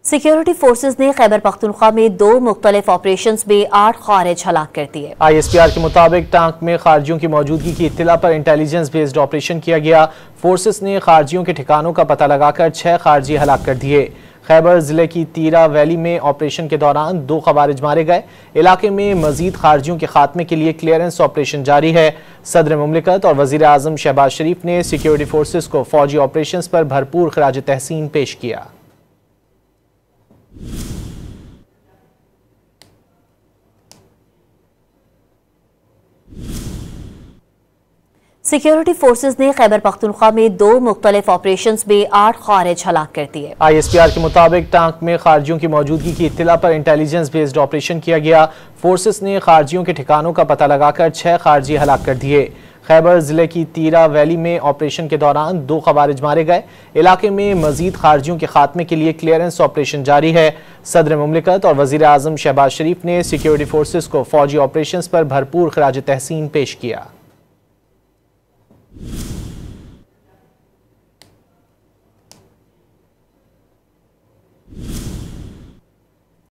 Security forces ने खैबर पख्तूनख्वा में 2 मुख्तलिफ ऑपरेशंस में 8 खारिज हलाक कर दिए। ISPR के मुताबिक टांक में खारजियों की मौजूदगी की इत्तला पर इंटेलिजेंस बेस्ड ऑपरेशन किया गया। फोर्सेस ने खारजियों के ठिकानों का पता लगाकर 6 खारजी हलाक कर दिए। खैबर जिले की तीरा वैली में ऑपरेशन के दौरान 2 खवारिज मारे गए। इलाके में मजीद खारजियों के खात्मे के लिए क्लियरेंस ऑपरेशन जारी है। सदर मुमलिकत और वजीर आजम शहबाज शरीफ ने सिक्योरिटी फोर्सेस को फौजी ऑपरेशन पर भरपूर खराज तहसीन पेश किया। सिक्योरिटी फोर्सेज ने खैबर पख्तूनख्वा में 2 मुख्तलिफ ऑपरेशंस में 8 खारिज हलाक कर दिए। ISPR के मुताबिक टांक में खारजियों की मौजूदगी की इत्तला पर इंटेलिजेंस बेस्ड ऑपरेशन किया गया। फोर्सेस ने खारजियों के ठिकानों का पता लगाकर 6 खारजी हलाक कर दिए। खैबर जिले की तीरा वैली में ऑपरेशन के दौरान 2 खवारिज मारे गए। इलाके में मजीद खारजियों के खात्मे के लिए क्लियरेंस ऑपरेशन जारी है। सदर मुमलिकत और वजीर आजम शहबाज शरीफ ने सिक्योरिटी फोर्सेस को फौजी ऑपरेशन पर भरपूर खराज तहसीन पेश किया।